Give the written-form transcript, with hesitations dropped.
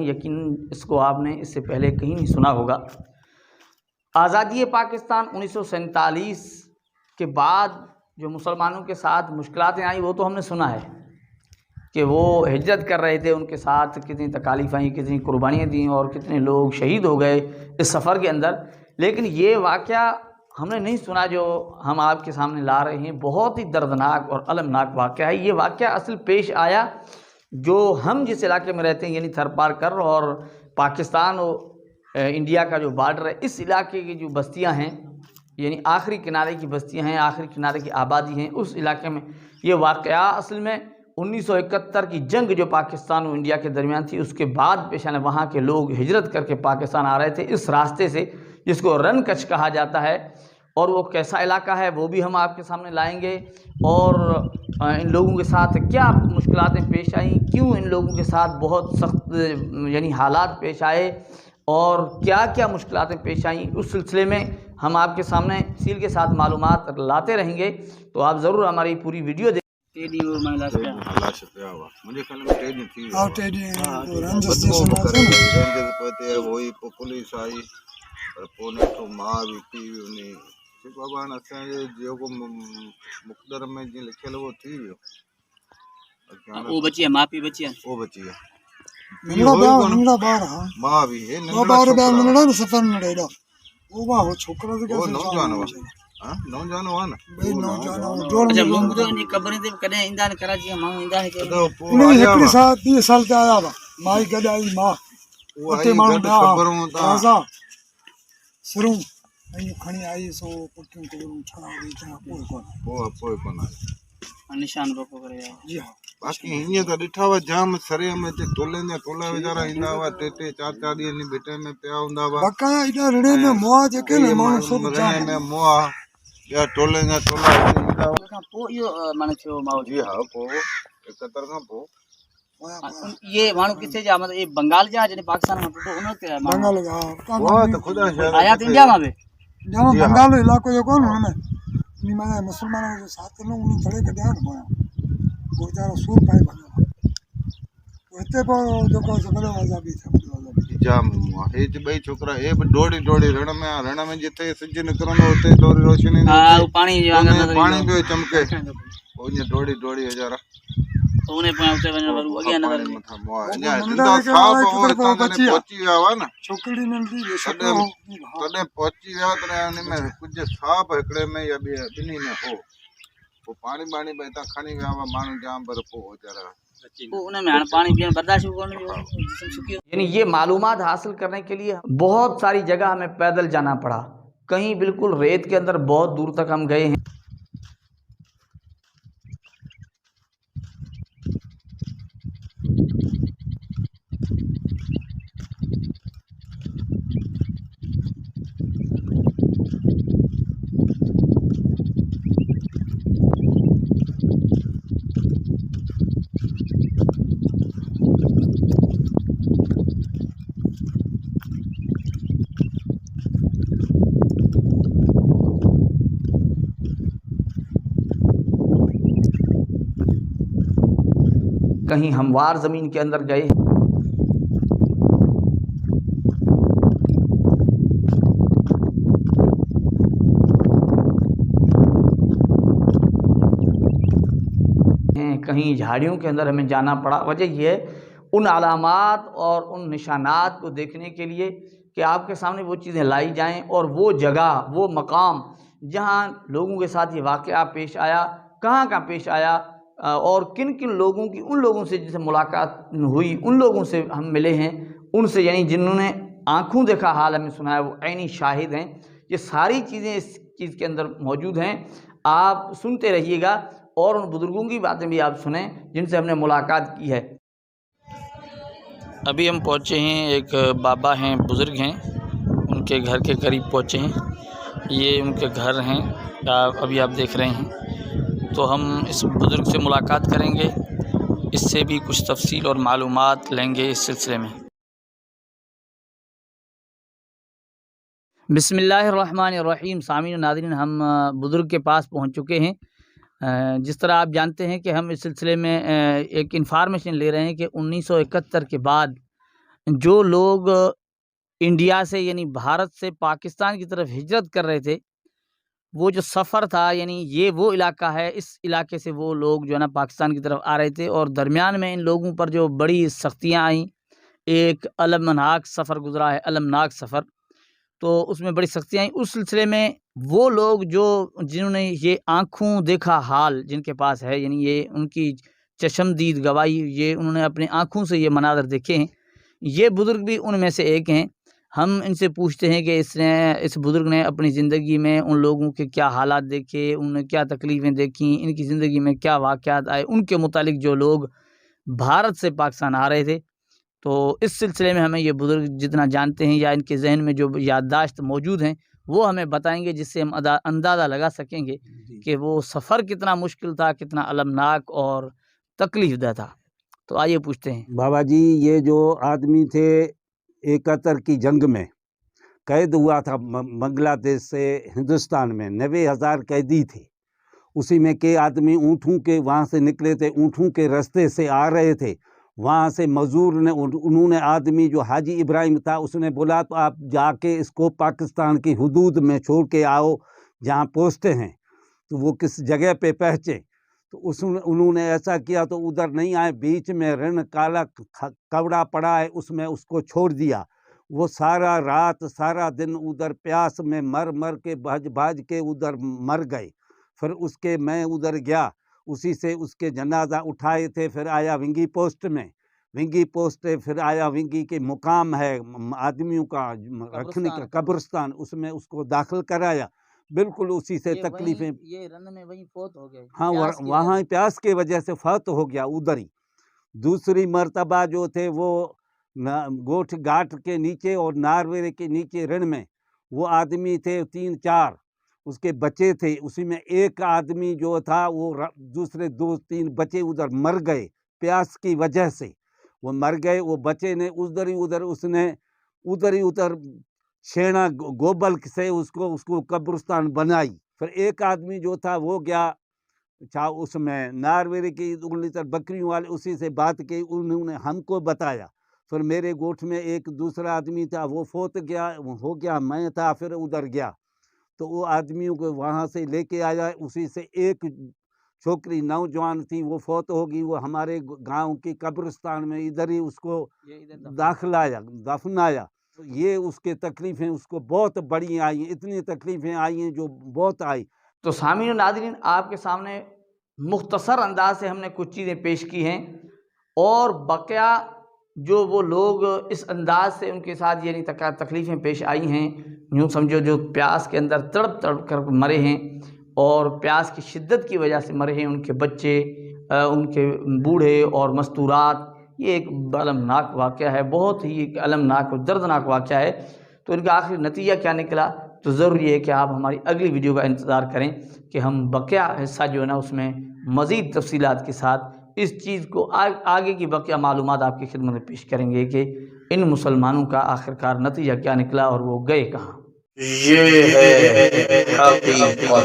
یقین اس کو آپ نے اس سے پہلے کہیں نہیں سنا ہوگا۔ آزادی پاکستان 1947 کے بعد جو مسلمانوں کے ساتھ مشکلاتیں آئیں وہ تو ہم نے سنا ہے کہ وہ ہجرت کر رہے تھے، ان کے ساتھ کتنی تکالیف آئیں، کتنی قربانیاں دیں اور کتنے لوگ شہید ہو گئے اس سفر کے اندر۔ لیکن یہ واقعہ ہم نے نہیں سنا جو ہم آپ کے سامنے لا رہے ہیں، بہت ہی دردناک اور المناک واقعہ ہے۔ یہ واقعہ اصل پیش آیا جو ہم جس علاقے میں رہتے ہیں یعنی تھر پار کر اور پاکستان اور انڈیا کا جو بارڈر ہے، اس علاقے کی جو بستیاں ہیں یعنی آخری کنارے کی بستیاں ہیں، آخری کنارے کی آبادی ہیں، اس علاقے میں یہ واقعہ اصل میں 1971 کی جنگ جو پاکستان اور انڈیا کے درمیان تھی اس کے بعد پیش آنے، وہاں کے لوگ ہجرت کر کے پاکستان آ رہے تھے اس راستے سے جس کو رن کچھ کہا جاتا ہے، اور وہ کیسا علاقہ ہے وہ بھی ہم آپ کے سامنے لائیں گے، اور ان لوگوں کے ساتھ کیا مشکلاتیں پیش آئیں، کیوں ان لوگوں کے ساتھ بہت سخت یعنی حالات پیش آئے اور کیا کیا مشکلاتیں پیش آئیں، اس سلسلے میں ہم آپ کے سامنے تفصیل کے ساتھ معلومات لاتے رہیں گے، تو آپ ضرور ہماری پوری ویڈیو دیکھیں۔ باقی ہیئں تو ڈٹھا ہوا جام سرے میں تے ٹولیں جا ٹولا وچارا ایندا ہوا ٹے ٹے چار چار ڈینہں نی بیٹے میں پیا ہوندا ہوا بقایا ایڈا رڑے میں موآ جے نے مانو سب جام میں موآ یا ٹولیں جا ٹولا ایندا ہوا پو یہ مانے چھو ماحول جی ہاں پو 71 کا پو یہ مانو کتے جا مطلب یہ بنگال جا جنے پاکستان میں تو انہوں کے بنگال جا وہ تو خدا شاید آیا تو انڈیا میں جہاں بنگال علاقے جو کون میں نی میں مسلمانوں کے ساتھ نو انہوں تھڑے کڈیا نہ وہ جارا سور پائے بنا وتے پو جو کو سبلو عذابی تھا جام ہے تے بئی چھوکرا اے ڈوڑی ڈوڑی رن میں جتے سج نکرندو ہوتے ڈوڑی روشنی ہاں پانی پانی بھی چمکے وہ ڈوڑی ڈوڑی ہزارا اونے پاوتے ون ورو اگے نظر اña زندہ صاحب وہ اتنا نے پہنچی ویا وا نا چھوکڑی ننڈی تڏهن پہنچی ویا ته ان میں کچھ صاحب ہکڑے میں یا بني میں ہو وہ پانی بانی بھئی تا کھني ویا وا مانو جام پر پو وچارا یعنی یہ معلومات حاصل کرنے کے لیے بہت ساری جگہ ہمیں پیدل جانا پڑا، کہیں بالکل ریت کے اندر بہت دور تک ہم گئے ہیں۔ کہیں ہموار زمین کے اندر گئے، کہیں جھاڑیوں کے اندر ہمیں جانا پڑا۔ وجہ یہ ہے ان علامات اور ان نشانات کو دیکھنے کے لیے کہ آپ کے سامنے وہ چیزیں لائی جائیں اور وہ جگہ وہ مقام جہاں لوگوں کے ساتھ یہ واقعہ پیش آیا کہاں کا پیش آیا اور کن کن لوگوں کی ان لوگوں سے جن سے ملاقات ہوئی ان لوگوں سے ہم ملے ہیں ان سے یعنی جنہوں نے آنکھوں دیکھا حال ہمیں سنایا وہ عینی شاہد ہیں، یہ ساری چیزیں اس چیز کے اندر موجود ہیں۔ آپ سنتے رہیے گا اور ان بزرگوں کی باتیں بھی آپ سنیں جن سے ہم نے ملاقات کی ہے۔ ابھی ہم پہنچے ہیں، ایک بابا ہیں بزرگ ہیں، ان کے گھر کے قریب پہنچے ہیں، یہ ان کے گھر ہیں ابھی آپ دیکھ رہے ہیں، تو ہم اس بزرگ سے ملاقات کریں گے، اس سے بھی کچھ تفصیل اور معلومات لیں گے اس سلسلے میں۔ بسم اللہ الرحمن الرحیم۔ سامعین و ناظرین، ہم بزرگ کے پاس پہنچ چکے ہیں۔ جس طرح آپ جانتے ہیں کہ ہم اس سلسلے میں ایک انفارمیشن لے رہے ہیں کہ 1971 کے بعد جو لوگ انڈیا سے یعنی بھارت سے پاکستان کی طرف ہجرت کر رہے تھے، وہ جو سفر تھا یعنی یہ وہ علاقہ ہے، اس علاقے سے وہ لوگ جو ہے نا پاکستان کی طرف آ رہے تھے، اور درمیان میں ان لوگوں پر جو بڑی سختیاں آئیں، ایک المناک سفر گزرا ہے، المناک سفر، تو اس میں بڑی سختیاں آئیں۔ اس سلسلے میں وہ لوگ جنہوں نے یہ آنکھوں دیکھا حال جن کے پاس ہے، یعنی یہ ان کی چشمدید گواہی، یہ انہوں نے اپنے آنکھوں سے یہ مناظر دیکھے ہیں، یہ بزرگ بھی ان میں سے ایک ہیں۔ ہم ان سے پوچھتے ہیں کہ اس بزرگ نے اپنی زندگی میں ان لوگوں کے کیا حالات دیکھے، انہوں نے کیا تکلیفیں دیکھیں، ان کی زندگی میں کیا واقعات آئے ان کے متعلق، جو لوگ بھارت سے پاکستان آ رہے تھے۔ تو اس سلسلے میں ہمیں یہ بزرگ جتنا جانتے ہیں یا ان کے ذہن میں جو یادداشت موجود ہیں وہ ہمیں بتائیں گے، جس سے ہم اندازہ لگا سکیں گے کہ وہ سفر کتنا مشکل تھا، کتنا المناک اور تکلیف دہ تھا۔ تو آئیے پوچھتے ہیں۔ بابا جی، یہ جو آدمی تھے 71 کی جنگ میں قید ہوا تھا بنگلہ دیش سے ہندوستان میں، 90,000 قیدی تھے، اسی میں کے آدمی اونٹوں کے وہاں سے نکلے تھے، اونٹوں کے رستے سے آ رہے تھے، وہاں سے مزدور نے انہوں نے آدمی جو حاجی ابراہیم تھا اس نے بولا تو آپ جا کے اس کو پاکستان کی حدود میں چھوڑ کے آؤ جہاں پہنچتے ہیں۔ تو وہ کس جگہ پہ پہنچے تو انہوں نے ایسا کیا تو ادھر نہیں آئے، بیچ میں رن کالا کپڑا پڑا ہے اس میں اس کو چھوڑ دیا۔ وہ سارا رات سارا دن ادھر پیاس میں مر کے بھاج کے ادھر مر گئے۔ پھر اس کے میں ادھر گیا، اسی سے اس کے جنازہ اٹھائے تھے، پھر آیا ونگی پوسٹ میں، ونگی پوسٹ پھر آیا ونگی کے مقام ہے آدمیوں کا رکھنے کا قبرستان، اس میں اس کو داخل کرایا۔ بالکل اسی سے تکلیفیں، یہ رن میں وہیں فوت ہو گئے، ہاں وہاں پیاس کی وجہ سے فوت ہو گیا ادھر ہی۔ دوسری مرتبہ جو تھے وہ گوٹھ گھاٹ کے نیچے اور ناروے کے نیچے رن میں، وہ آدمی تھے 3-4، اس کے بچے تھے، اسی میں ایک آدمی جو تھا وہ دوسرے 2-3 بچے ادھر مر گئے پیاس کی وجہ سے، وہ مر گئے۔ وہ بچے نے اس نے ادھر ہی چھینا گوبل سے اس کو قبرستان بنائی۔ پھر ایک آدمی جو تھا وہ گیا اس میں ناروے کی بکریوں والے، اسی سے بات کی، انہوں نے ہم کو بتایا۔ پھر میرے گوٹھ میں ایک دوسرا آدمی تھا وہ فوت ہو گیا، میں تھا پھر ادھر گیا تو وہ آدمیوں کو وہاں سے لے کے آیا، اسی سے ایک چھوکری نوجوان تھی وہ فوت ہوگی، وہ ہمارے گاؤں کی قبرستان میں ادھر ہی اس کو دفنایا۔ یہ اس کے تکلیفیں اس کو بہت بڑی آئی ہیں، اتنی تکلیفیں آئی ہیں جو بہت آئی۔ تو سامعین و ناظرین، آپ کے سامنے مختصر انداز سے ہم نے کچھ چیزیں پیش کی ہیں، اور بقیہ جو وہ لوگ اس انداز سے ان کے ساتھ یعنی تکلیفیں پیش آئی ہیں، یوں سمجھو جو پیاس کے اندر تڑپ تڑپ کر مرے ہیں اور پیاس کی شدت کی وجہ سے مرے ہیں، ان کے بچے، ان کے بوڑھے اور مستورات، یہ ایک المناک واقعہ ہے، بہت ہی ایک المناک اور دردناک واقعہ ہے۔ تو ان کا آخری نتیجہ کیا نکلا، تو ضروری ہے کہ آپ ہماری اگلی ویڈیو کا انتظار کریں کہ ہم بقیہ حصہ جو ہے نا اس میں مزید تفصیلات کے ساتھ اس چیز کو آگے کی بقیہ معلومات آپ کی خدمت میں پیش کریں گے کہ ان مسلمانوں کا آخرکار نتیجہ کیا نکلا اور وہ گئے کہاں۔ یہ ہے حقیقت۔